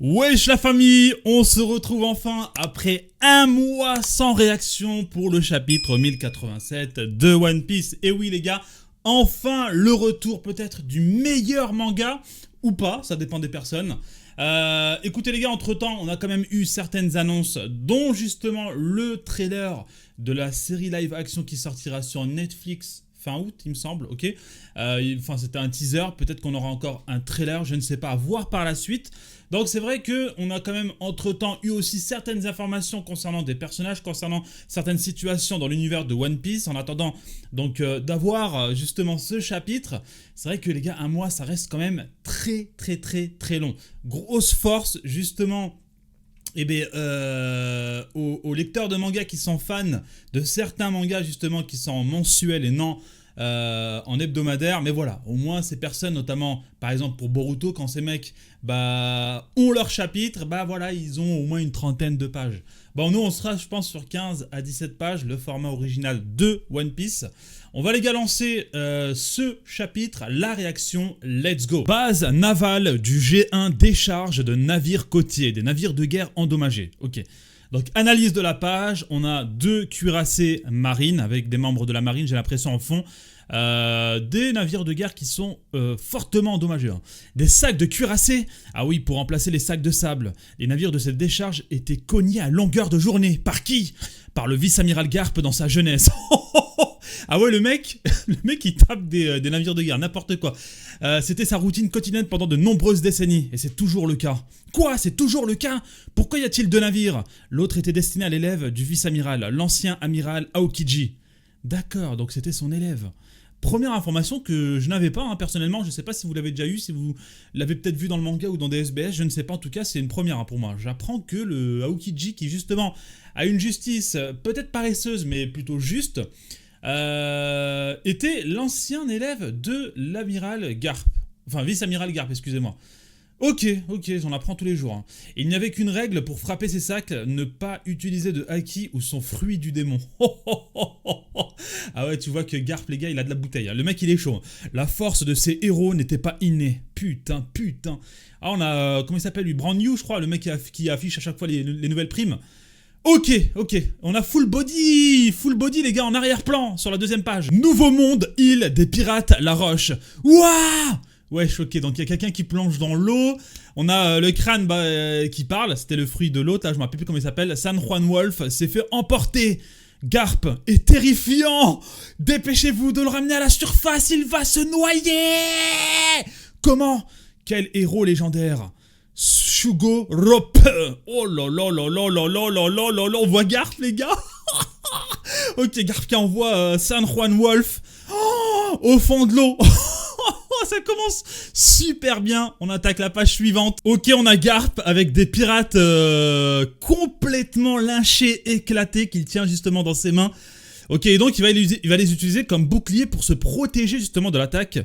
Wesh la famille, on se retrouve enfin après un mois sans réaction pour le chapitre 1087 de One Piece. Et oui les gars, enfin le retour peut-être du meilleur manga, ou pas, ça dépend des personnes. Écoutez les gars, entre temps on a quand même eu certaines annonces, dont justement le trailer de la série live action qui sortira sur Netflix fin août, il me semble, ok. C'était un teaser, peut-être qu'on aura encore un trailer, je ne sais pas, à voir par la suite. Donc c'est vrai qu'on a quand même entre-temps eu aussi certaines informations concernant des personnages, concernant certaines situations dans l'univers de One Piece, en attendant donc d'avoir justement ce chapitre. C'est vrai que les gars, un mois, ça reste quand même très long. Grosse force justement aux lecteurs de mangas qui sont fans de certains mangas justement qui sont mensuels et non en hebdomadaire. Mais voilà, au moins ces personnes, notamment par exemple pour Boruto, quand ces mecs ont leur chapitre, voilà, ils ont au moins une trentaine de pages. Bon, nous on sera je pense sur 15 à 17 pages, le format original de One Piece. On va les gars lancer ce chapitre, la réaction, let's go. Base navale du G1 décharge de navires côtiers, des navires de guerre endommagés. Ok. Donc analyse de la page, on a 2 cuirassés marines avec des membres de la marine, j'ai l'impression en fond. Des navires de guerre qui sont fortement endommagés. Des sacs de cuirassés, ah oui, pour remplacer les sacs de sable. Les navires de cette décharge étaient cognés à longueur de journée. Par qui? Par le vice-amiral Garp dans sa jeunesse. Ah ouais, le mec il tape des navires de guerre, n'importe quoi. C'était sa routine quotidienne pendant de nombreuses décennies, et c'est toujours le cas. Quoi? C'est toujours le cas? Pourquoi y a-t-il 2 navires? L'autre était destiné à l'élève du vice-amiral, l'ancien amiral Aokiji. D'accord, donc c'était son élève. Première information que je n'avais pas, personnellement, je ne sais pas si vous l'avez déjà eu, si vous l'avez peut-être vu dans le manga ou dans des SBS, je ne sais pas, en tout cas c'est une première pour moi. J'apprends que le Aokiji, qui justement a une justice peut-être paresseuse mais plutôt juste, était l'ancien élève de l'amiral Garp, enfin vice-amiral Garp, excusez-moi. Ok, j'en apprends tous les jours. Il n'y avait qu'une règle pour frapper ces sacs, ne pas utiliser de haki ou son fruit du démon. Ah ouais, tu vois que Garp, les gars, il a de la bouteille. Le mec, il est chaud. La force de ces héros n'était pas innée. Putain. Ah, on a, comment il s'appelle lui? Brand New, je crois, le mec qui affiche à chaque fois les nouvelles primes. Ok, on a full body les gars, en arrière-plan, sur la 2e page. Nouveau monde, île des pirates, la roche. Ouah! Ouais, choqué. Donc il y a quelqu'un qui plonge dans l'eau. On a le crâne qui parle. C'était le fruit de l'autre. Là, je me rappelle plus comment il s'appelle. San Juan Wolf s'est fait emporter. Garp est terrifiant. Dépêchez-vous de le ramener à la surface. Il va se noyer. Comment? Quel héros légendaire? Shugo Rope. Oh là là là là là là là là là là. On voit Garp, les gars. Ok, Garp qui envoie San Juan Wolf au fond de l'eau. Ça commence super bien. On attaque la page suivante. Ok, on a Garp avec des pirates complètement lynchés, éclatés, qu'il tient justement dans ses mains. Ok, et donc il va les utiliser comme bouclier pour se protéger justement de l'attaque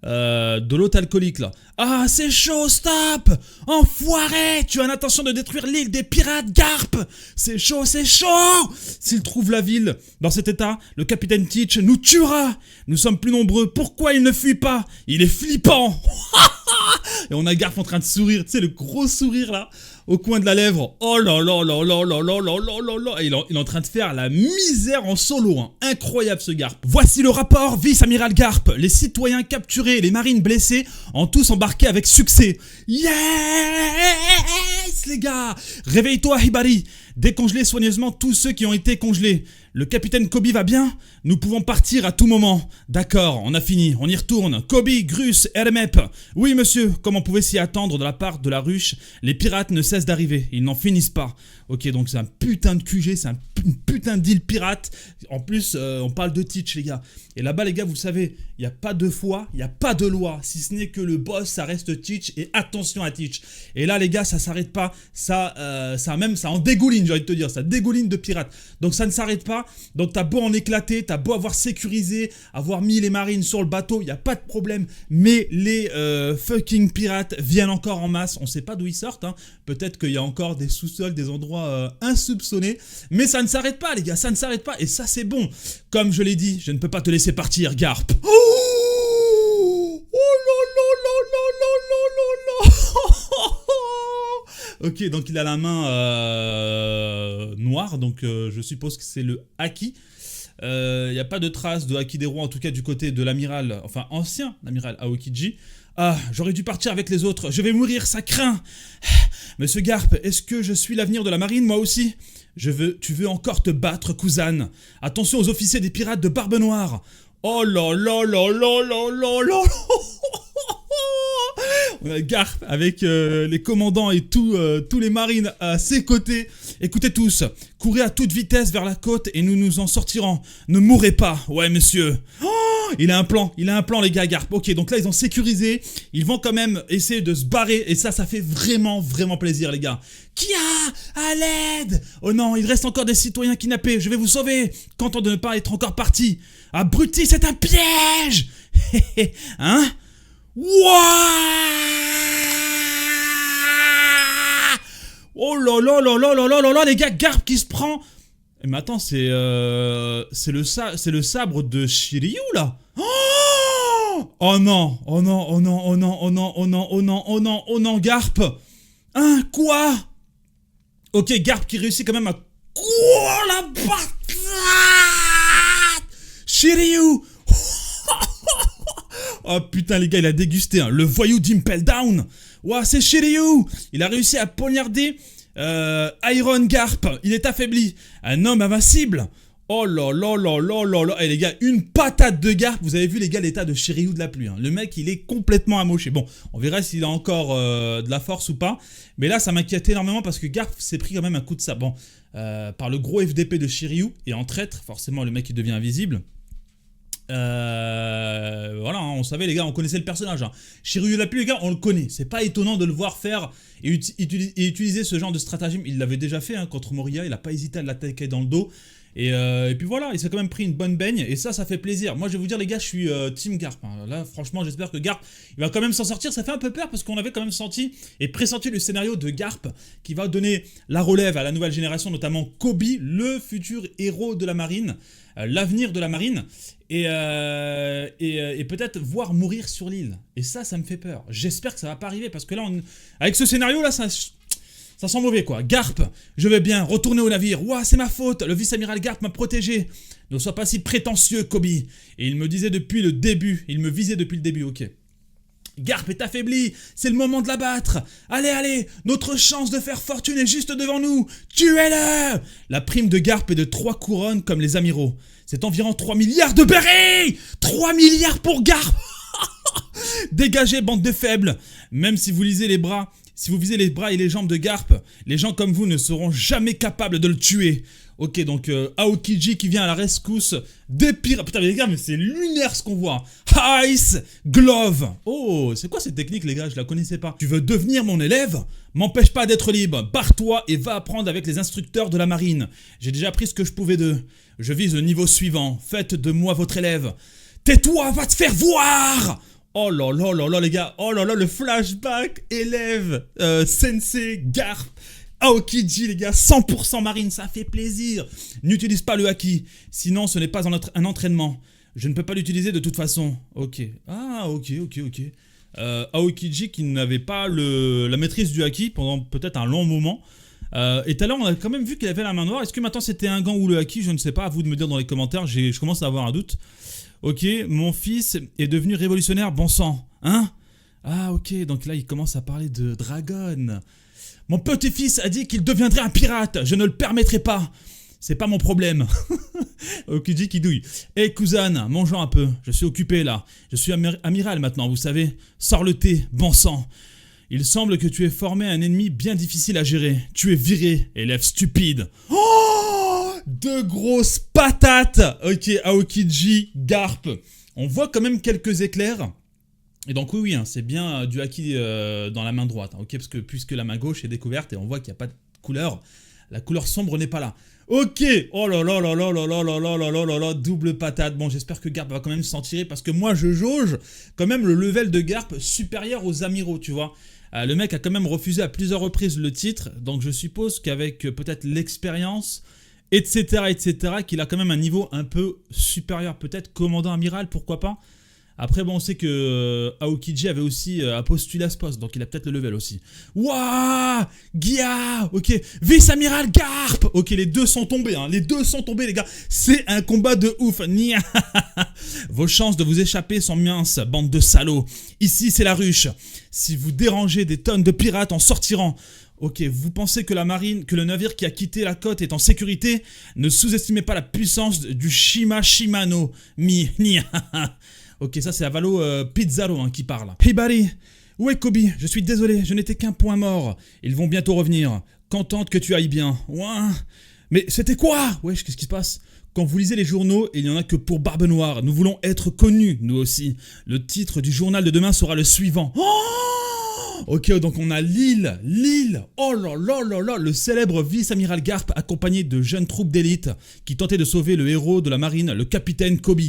de l'autre alcoolique là. Ah, c'est chaud, stop! Enfoiré! Tu as l'intention de détruire l'île des pirates, Garp! C'est chaud! S'il trouve la ville dans cet état, le capitaine Teach nous tuera! Nous sommes plus nombreux, pourquoi il ne fuit pas? Il est flippant! Et on a Garp en train de sourire, tu sais, le gros sourire là, au coin de la lèvre. Oh là là là là là là là là là là. Et il est en train de faire la misère en solo, Incroyable ce Garp. Voici le rapport, vice-amiral Garp. Les citoyens capturés et les marines blessées ont tous embarqué avec succès. Yes les gars. Réveille-toi Hibari. Décongelez soigneusement tous ceux qui ont été congelés. Le capitaine Koby va bien? Nous pouvons partir à tout moment. D'accord, on a fini, on y retourne. Koby, Grus, Hermep. Oui monsieur, comme on pouvait s'y attendre de la part de la ruche, les pirates ne cessent d'arriver, ils n'en finissent pas. Ok, donc c'est un putain de QG, c'est une putain d'île pirate. En plus, on parle de Teach les gars. Et là-bas les gars, vous savez, il n'y a pas de foi, il n'y a pas de loi. Si ce n'est que le boss, ça reste Teach, et attention à Teach. Et là les gars, ça s'arrête pas, ça en dégouline, j'ai envie de te dire, ça dégouline de pirates. Donc ça ne s'arrête pas, donc t'as beau en éclater, t'as beau avoir sécurisé, avoir mis les marines sur le bateau, il n'y a pas de problème. Mais les fucking pirates viennent encore en masse, on sait pas d'où ils sortent, peut-être qu'il y a encore des sous-sols, des endroits insoupçonnés. Mais ça ne s'arrête pas les gars, ça ne s'arrête pas, et ça c'est bon. Comme je l'ai dit, je ne peux pas te laisser partir, Garp. Oh là là là là là là là là. Ok, donc il a la main noire, donc je suppose que c'est le Haki. Il n'y a pas de trace de Haki des rois, en tout cas du côté de l'amiral, enfin ancien amiral Aokiji. Ah, j'aurais dû partir avec les autres, je vais mourir, ça craint. Monsieur Garp, est-ce que je suis l'avenir de la marine, moi aussi? Tu veux encore te battre, Kuzan? Attention aux officiers des pirates de Barbe Noire. Oh là là là là là là là. On a Garp avec les commandants et tous les marines à ses côtés. Écoutez tous, courez à toute vitesse vers la côte et nous nous en sortirons. Ne mourrez pas, ouais monsieur. Oh, il a un plan les gars, Garp. Ok, donc là ils ont sécurisé, ils vont quand même essayer de se barrer et ça fait vraiment plaisir les gars. Kia, à l'aide! Oh non, il reste encore des citoyens kidnappés, je vais vous sauver. Content de ne pas être encore parti. Abruti, c'est un piège. Hein? Wouah! Oh là là là là là là là là, les gars, Garp qui se prend. Mais attends, c'est le sabre de Shiryu là. Oh non, oh non, oh non, oh non, oh non, oh non, oh non, oh non, oh non, Garp. Hein, quoi? Ok, Garp qui réussit quand même à... Quoi, la patate? Shiryu. Oh putain les gars, il a dégusté hein. Le voyou d'Impel Down. Ouah, c'est Shiryu. Il a réussi à poignarder Iron Garp. Il est affaibli. Un homme invincible. Oh là là là là là là. Et les gars, une patate de Garp. Vous avez vu les gars l'état de Shiryu de la pluie hein. Le mec il est complètement amoché. Bon, on verra s'il a encore de la force ou pas. Mais là ça m'inquiète énormément parce que Garp s'est pris quand même un coup de sabre. Bon, par le gros FDP de Shiryu. Et en traître, forcément le mec il devient invisible. Voilà, hein, on savait les gars, on connaissait le personnage. Hein. Shiryu la pluie les gars, on le connaît. C'est pas étonnant de le voir faire et utiliser ce genre de stratagème. Il l'avait déjà fait hein, contre Moria, il a pas hésité à l'attaquer dans le dos. Et puis voilà, il s'est quand même pris une bonne baigne et ça fait plaisir. Moi je vais vous dire les gars, je suis team Garp. Hein. Là franchement j'espère que Garp il va quand même s'en sortir. Ça fait un peu peur parce qu'on avait quand même senti et pressenti le scénario de Garp qui va donner la relève à la nouvelle génération, notamment Kobe, le futur héros de la marine, l'avenir de la marine. Et peut-être voir mourir sur l'île. Et ça me fait peur. J'espère que ça va pas arriver parce que là, avec ce scénario là, ça sent mauvais quoi. Garp, je vais bien, retourner au navire. Ouah, c'est ma faute, le vice-amiral Garp m'a protégé. Ne sois pas si prétentieux, Kobe. Et il me disait depuis le début, il me visait depuis le début, ok. Garp est affaibli, c'est le moment de l'abattre. Allez, notre chance de faire fortune est juste devant nous. Tuez-le! La prime de Garp est de 3 couronnes comme les amiraux. C'est environ 3 milliards de berries! 3 milliards pour Garp! Dégagez, bande de faibles! Même si vous visez les bras et les jambes de Garp, les gens comme vous ne seront jamais capables de le tuer. Ok, donc Aokiji qui vient à la rescousse des pirates. Putain, mais les gars, mais c'est lunaire ce qu'on voit. Ice Glove. Oh, c'est quoi cette technique, les gars? Je la connaissais pas. Tu veux devenir mon élève? M'empêche pas d'être libre. Barre-toi et va apprendre avec les instructeurs de la marine. J'ai déjà appris ce que je pouvais d'eux. Je vise le niveau suivant. Faites de moi votre élève. Tais-toi, va te faire voir! Oh là là là là, les gars. Oh là là, le flashback élève Sensei Garp. Aokiji les gars, 100% marine, ça fait plaisir. N'utilise pas le haki, sinon ce n'est pas un entraînement. Je ne peux pas l'utiliser de toute façon. Ok. Ah ok. Aokiji qui n'avait pas la maîtrise du haki pendant peut-être un long moment. Et tout à l'heure on a quand même vu qu'il avait la main noire. Est-ce que maintenant c'était un gant ou le haki? Je ne sais pas, à vous de me dire dans les commentaires, je commence à avoir un doute. Ok, mon fils est devenu révolutionnaire, bon sang. Hein? Ah ok, donc là il commence à parler de Dragon. Mon petit-fils a dit qu'il deviendrait un pirate. Je ne le permettrai pas. C'est pas mon problème. Aokiji qui douille. Hé Kuzan, mangeons un peu. Je suis occupé là. Je suis amiral maintenant, vous savez. Sors le thé, bon sang. Il semble que tu aies formé un ennemi bien difficile à gérer. Tu es viré, élève stupide. Oh, de grosses patates. Ok, Aokiji, Garp. On voit quand même quelques éclairs. Et donc oui, hein, c'est bien du haki dans la main droite, hein, ok, parce que puisque la main gauche est découverte et on voit qu'il n'y a pas de couleur, la couleur sombre n'est pas là. Ok, oh là là là là là là là là là là là là, double patate. Bon, j'espère que Garp va quand même s'en tirer parce que moi je jauge quand même le level de Garp supérieur aux amiraux, tu vois. Le mec a quand même refusé à plusieurs reprises le titre, donc je suppose qu'avec peut-être l'expérience, etc., qu'il a quand même un niveau un peu supérieur, peut-être commandant amiral, pourquoi pas. Après, bon, on sait que Aokiji avait aussi postulé à ce poste, donc il a peut-être le level aussi. Wouah, Gia, ok, vice-amiral Garp. Ok, les deux sont tombés, hein, les deux sont tombés, les gars. C'est un combat de ouf. Nia. Vos chances de vous échapper sont minces, bande de salauds. Ici, c'est la ruche. Si vous dérangez, des tonnes de pirates en sortiront. Ok, vous pensez que la marine, que le navire qui a quitté la côte est en sécurité? Ne sous-estimez pas la puissance du Shimano. Nia. Ok, ça c'est Avalo Pizzaro hein, qui parle. Hibari, où est Kobe? Je suis désolé, je n'étais qu'un point mort. Ils vont bientôt revenir. Contente que tu ailles bien. Ouah. Mais c'était quoi? Wesh, qu'est-ce qui se passe? Quand vous lisez les journaux, il n'y en a que pour Barbe Noire. Nous voulons être connus, nous aussi. Le titre du journal de demain sera le suivant. Ok, donc on a l'île. Oh là là là là, le célèbre vice-amiral Garp accompagné de jeunes troupes d'élite qui tentaient de sauver le héros de la marine, le capitaine Kobe,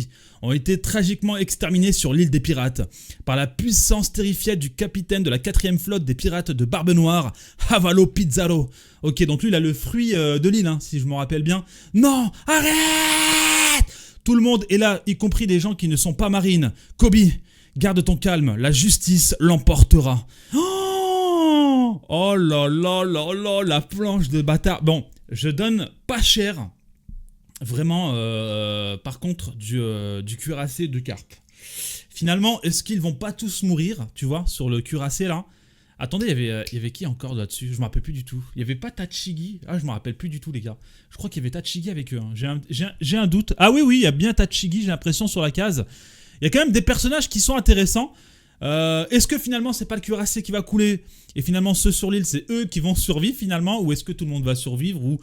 ont été tragiquement exterminés sur l'île des pirates par la puissance terrifiante du capitaine de la 4e flotte des pirates de Barbe Noire, Avalo Pizzaro. Ok, donc lui il a le fruit de l'île, hein, si je me rappelle bien. Non, arrête! Tout le monde est là, y compris des gens qui ne sont pas marines. Kobe, garde ton calme, la justice l'emportera. Oh là là là là, la planche de bâtard. Bon, je donne pas cher, vraiment, par contre, du cuirassé de Garp. Finalement, est-ce qu'ils vont pas tous mourir, tu vois, sur le cuirassé là? Attendez, il y avait qui encore là-dessus? Je me rappelle plus du tout. Il y avait pas Tachigi? Ah, je me rappelle plus du tout, les gars. Je crois qu'il y avait Tachigi avec eux. Hein. J'ai un doute. Ah oui, il y a bien Tachigi, j'ai l'impression, sur la case. Il y a quand même des personnages qui sont intéressants. Est-ce que finalement c'est pas le cuirassé qui va couler et finalement ceux sur l'île c'est eux qui vont survivre finalement, ou est-ce que tout le monde va survivre, ou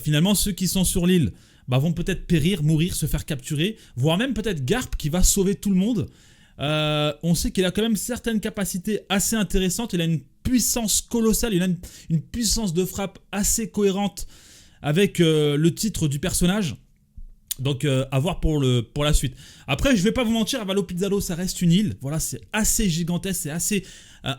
finalement ceux qui sont sur l'île vont peut-être périr, mourir, se faire capturer, voire même peut-être Garp qui va sauver tout le monde. On sait qu'il a quand même certaines capacités assez intéressantes, il a une puissance colossale, il a une puissance de frappe assez cohérente avec le titre du personnage. Donc à voir pour la suite. Après, je vais pas vous mentir, Avalo Pizzaro, ça reste une île. Voilà, c'est assez gigantesque, c'est assez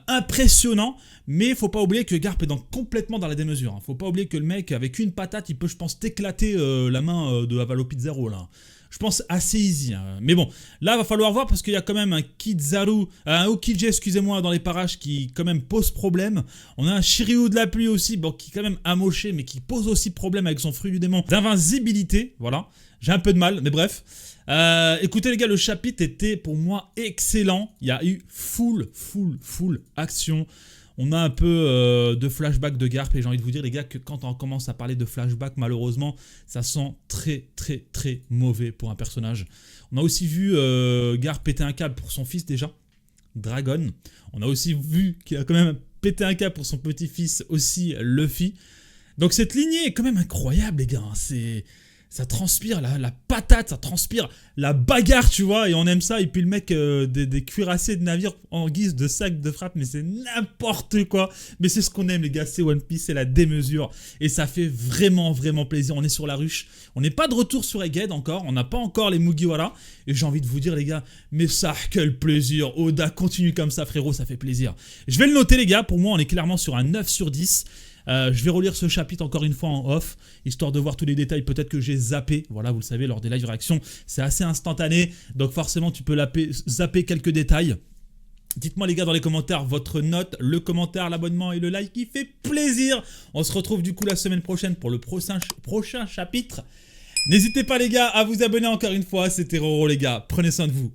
impressionnant. Mais il faut pas oublier que Garp est complètement dans la démesure. Faut pas oublier que le mec, avec une patate, il peut, je pense, t'éclater la main de Avalo Pizzaro, là. Je pense assez easy. Hein. Mais bon, là, va falloir voir parce qu'il y a quand même un Aokiji, excusez-moi, dans les parages qui quand même pose problème. On a un Shiryu de la pluie aussi, bon, qui est quand même amoché, mais qui pose aussi problème avec son fruit du démon d'invincibilité. Voilà. J'ai un peu de mal, mais bref. Écoutez les gars, le chapitre était pour moi excellent. Il y a eu full action. On a un peu de flashback de Garp et j'ai envie de vous dire les gars que quand on commence à parler de flashback, malheureusement, ça sent très mauvais pour un personnage. On a aussi vu Garp péter un câble pour son fils déjà, Dragon. On a aussi vu qu'il a quand même pété un câble pour son petit-fils aussi, Luffy. Donc cette lignée est quand même incroyable les gars, ça transpire la patate, ça transpire la bagarre, tu vois, et on aime ça. Et puis le mec, des cuirassés de navire en guise de sac de frappe, mais c'est n'importe quoi. Mais c'est ce qu'on aime, les gars, c'est One Piece, c'est la démesure. Et ça fait vraiment plaisir. On est sur la ruche. On n'est pas de retour sur Egghead encore. On n'a pas encore les Mugiwara. Et j'ai envie de vous dire, les gars, mais ça, quel plaisir. Oda, continue comme ça, frérot, ça fait plaisir. Je vais le noter, les gars. Pour moi, on est clairement sur un 9 sur 10. Je vais relire ce chapitre encore une fois en off, histoire de voir tous les détails peut-être que j'ai zappé. Voilà, vous le savez, lors des live réactions, c'est assez instantané, donc forcément tu peux zapper quelques détails. Dites-moi les gars dans les commentaires votre note, le commentaire, l'abonnement et le like qui fait plaisir. On se retrouve du coup la semaine prochaine pour le prochain chapitre. N'hésitez pas les gars à vous abonner encore une fois, c'était Roro les gars, prenez soin de vous.